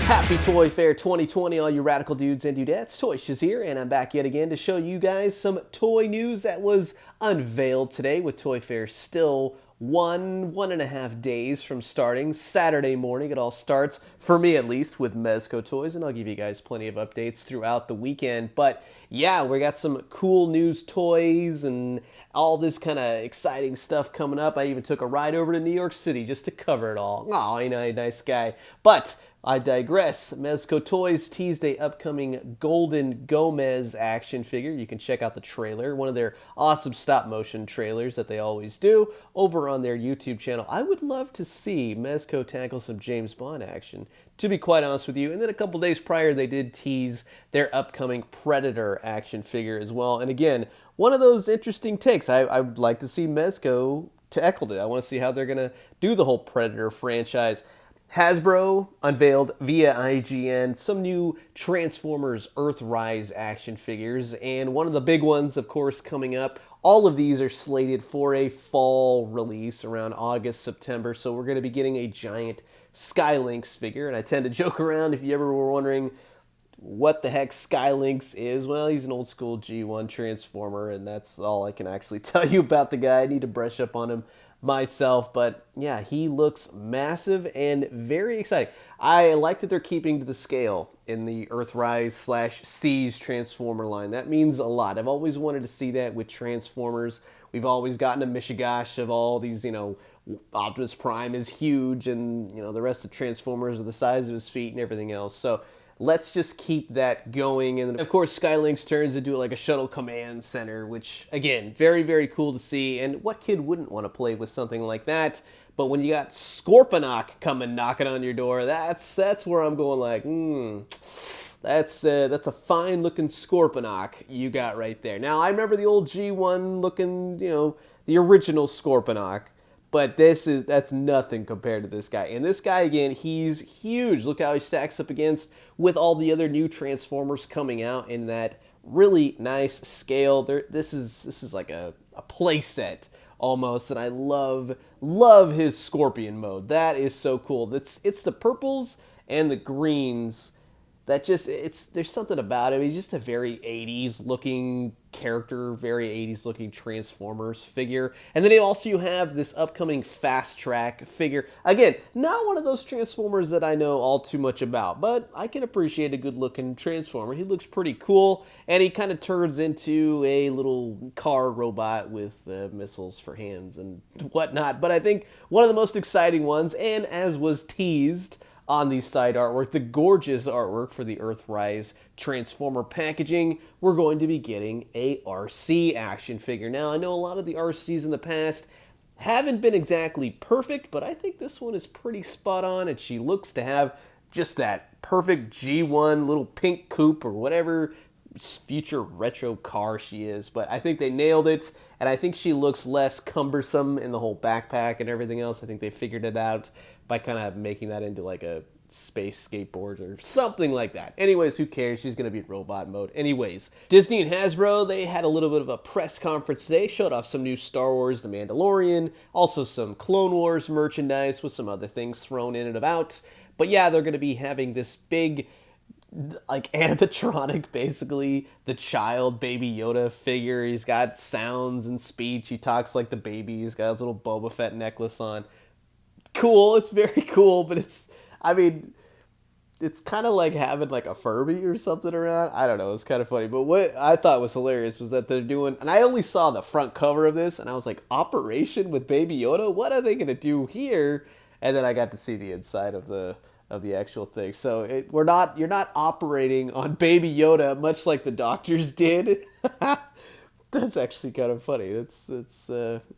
Happy Toy Fair 2020, all you radical dudes and dudettes. Toy Shiz here, and I'm back yet again to show you guys some toy news that was unveiled today, with Toy Fair still one and a half days from starting. Saturday morning it all starts, for me at least, with Mezco toys, and I'll give you guys plenty of updates throughout the weekend. But yeah, we got some cool news toys and all this kind of exciting stuff coming up. I even took a ride over to New York City just to cover it all. Aw, ain't I a nice guy? But I digress. Mezco Toys teased a upcoming Golden Gomez action figure. You can check out the trailer, one of their awesome stop-motion trailers that they always do, over on their YouTube channel. I would love to see Mezco tackle some James Bond action, to be quite honest with you. And then a couple days prior, they did tease their upcoming Predator action figure as well. And again, one of those interesting takes. I would like to see Mezco tackle it. I want to see how they're going to do the whole Predator franchise. Hasbro unveiled via IGN some new Transformers Earthrise action figures, and one of the big ones, of course, coming up. All of these are slated for a fall release around August, September, so we're going to be getting a giant Skylynx figure, and I tend to joke around, if you ever were wondering what the heck Skylynx is, well, he's an old school G1 Transformer, and that's all I can actually tell you about the guy. I need to brush up on him myself, but yeah, he looks massive and very exciting. I like that they're keeping to the scale in the Earthrise / Siege Transformer line. That means a lot. I've always wanted to see that with Transformers. We've always gotten a mishigash of all these, Optimus Prime is huge, and the rest of Transformers are the size of his feet and everything else. So let's just keep that going. And of course, Skylynx turns into like a shuttle command center, which, again, very, very cool to see. And what kid wouldn't want to play with something like that? But when you got Scorponok coming knocking on your door, that's where I'm going like, that's a fine-looking Scorponok you got right there. Now, I remember the old G1 looking, the original Scorponok. But that's nothing compared to this guy. And this guy, again, he's huge. Look how he stacks up against with all the other new Transformers coming out in that really nice scale. This is like a play set almost, and I love his Scorpion mode. That is so cool. It's the purples and the greens that there's something about him. He's just a very 80s looking character, very 80s looking Transformers figure. And then you have this upcoming Fast Track figure. Again, not one of those Transformers that I know all too much about, but I can appreciate a good looking Transformer. He looks pretty cool, and he kind of turns into a little car robot with missiles for hands and whatnot. But I think one of the most exciting ones, and as was teased on the side artwork, the gorgeous artwork for the Earthrise Transformer packaging, we're going to be getting a RC action figure. Now, I know a lot of the RCs in the past haven't been exactly perfect, but I think this one is pretty spot on, and she looks to have just that perfect G1 little pink coupe or whatever future retro car she is. But I think they nailed it, and I think she looks less cumbersome in the whole backpack and everything else. I think they figured it out by kind of making that into like a space skateboard or something like that. Anyways, who cares? She's going to be in robot mode. Anyways, Disney and Hasbro, they had a little bit of a press conference today, showed off some new Star Wars The Mandalorian, also some Clone Wars merchandise with some other things thrown in and about. But yeah, they're going to be having this big, like, animatronic, basically, the child Baby Yoda figure. He's got sounds and speech. He talks like the baby. He's got his little Boba Fett necklace on. Cool, it's very cool, but it's kind of like having like a Furby or something around. I don't know, it's kind of funny. But what I thought was hilarious was that they're doing, and I only saw the front cover of this, and I was like, Operation with Baby Yoda? What are they going to do here? And then I got to see the inside of the actual thing. So you're not operating on Baby Yoda, much like the doctors did. That's actually kind of funny. That's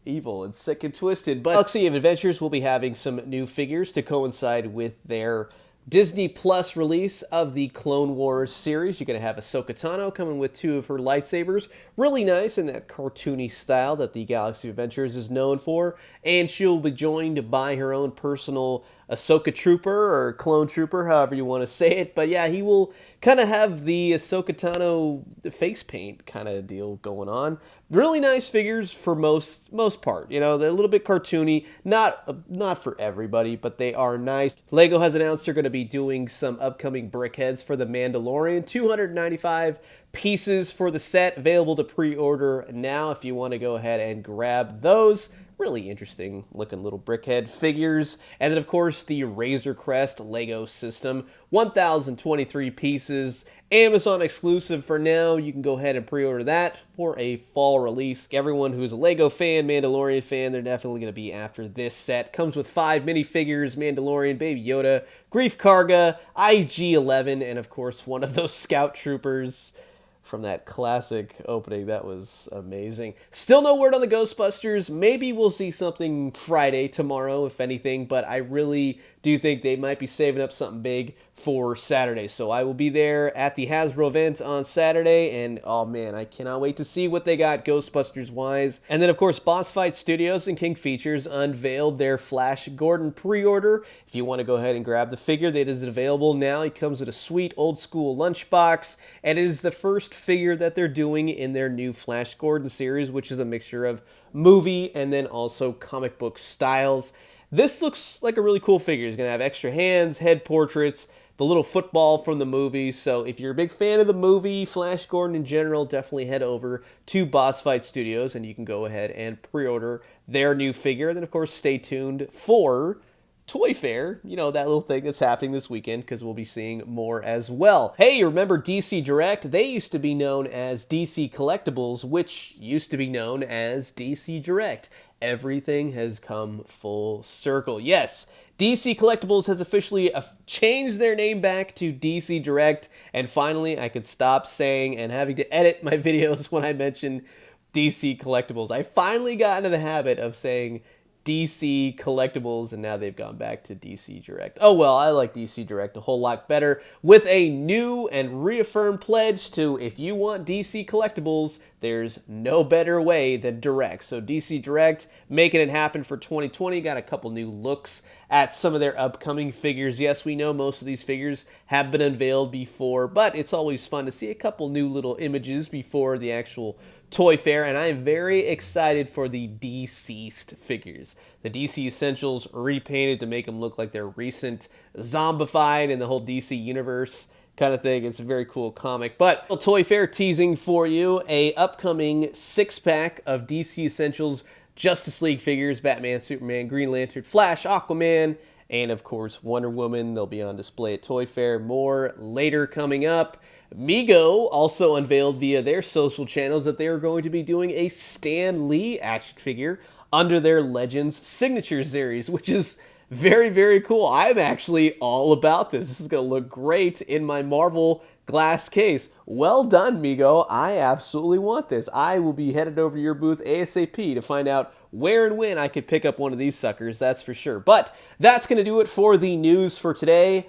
evil and sick and twisted. But Galaxy of Adventures will be having some new figures to coincide with their Disney Plus release of the Clone Wars series. You're going to have Ahsoka Tano coming with 2 of her lightsabers. Really nice in that cartoony style that the Galaxy of Adventures is known for. And she'll be joined by her own personal Ahsoka Trooper or Clone Trooper, however you want to say it. But yeah, he will kind of have the Ahsoka Tano face paint kind of deal going on. Really nice figures for most part. You know, they're a little bit cartoony, not for everybody, but they are nice. Lego has announced they're going to be doing some upcoming brickheads for the Mandalorian. 295 pieces for the set, available to pre-order now if you want to go ahead and grab those. Really interesting looking little brickhead figures. And then, of course, the Razorcrest Lego system. 1,023 pieces. Amazon exclusive for now. You can go ahead and pre-order that for a fall release. Everyone who's a Lego fan, Mandalorian fan, they're definitely going to be after this set. Comes with 5 minifigures, Mandalorian, Baby Yoda, Grief Karga, IG-11, and, of course, one of those Scout Troopers from that classic opening. That was amazing. Still no word on the Ghostbusters. Maybe we'll see something Friday, tomorrow, if anything, but I really do think they might be saving up something big for Saturday. So I will be there at the Hasbro event on Saturday, and oh man, I cannot wait to see what they got Ghostbusters-wise. And then, of course, Boss Fight Studios and King Features unveiled their Flash Gordon pre-order. If you want to go ahead and grab the figure, that is available now. He comes with a sweet old-school lunchbox, and it is the first figure that they're doing in their new Flash Gordon series, which is a mixture of movie and then also comic book styles. This looks like a really cool figure. He's going to have extra hands, head portraits, the little football from the movie. So if you're a big fan of the movie, Flash Gordon in general, definitely head over to Boss Fight Studios and you can go ahead and pre-order their new figure. And then, of course, stay tuned for Toy Fair, you know, that little thing that's happening this weekend, because we'll be seeing more as well. Hey, you remember DC Direct? They used to be known as DC Collectibles, which used to be known as DC Direct. Everything has come full circle. Yes, DC Collectibles has officially changed their name back to DC Direct, and finally I could stop saying and having to edit my videos when I mention DC Collectibles. I finally got into the habit of saying DC Collectibles, and now they've gone back to DC Direct. Oh well, I like DC Direct a whole lot better, with a new and reaffirmed pledge to, if you want DC Collectibles, there's no better way than Direct. So DC Direct, making it happen for 2020, got a couple new looks at some of their upcoming figures. Yes, we know most of these figures have been unveiled before, but it's always fun to see a couple new little images before the actual Toy Fair, and I am very excited for the deceased figures. The DC Essentials repainted to make them look like they're recent, zombified in the whole DC universe kind of thing. It's a very cool comic. But Toy Fair teasing for you a upcoming 6-pack of DC Essentials Justice League figures: Batman, Superman, Green Lantern, Flash, Aquaman, and of course Wonder Woman. They'll be on display at Toy Fair. More later coming up. Mego also unveiled via their social channels that they are going to be doing a Stan Lee action figure under their Legends Signature Series, which is very, very cool. I'm actually all about this. This is going to look great in my Marvel glass case. Well done, Mego. I absolutely want this. I will be headed over to your booth ASAP to find out where and when I could pick up one of these suckers, that's for sure. But that's going to do it for the news for today.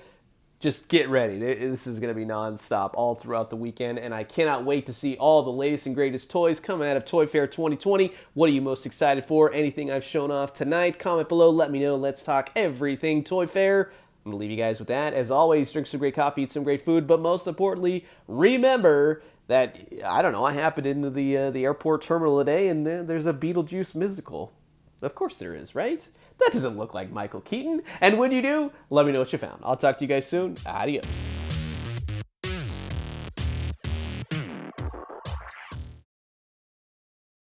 Just get ready. This is going to be non-stop all throughout the weekend, and I cannot wait to see all the latest and greatest toys coming out of Toy Fair 2020. What are you most excited for? Anything I've shown off tonight? Comment below. Let me know. Let's talk everything Toy Fair. I'm going to leave you guys with that. As always, drink some great coffee, eat some great food, but most importantly, remember that, I don't know, I happened into the airport terminal today, and there's a Beetlejuice musical. Of course there is, right? That doesn't look like Michael Keaton. And when you do, let me know what you found. I'll talk to you guys soon. Adios.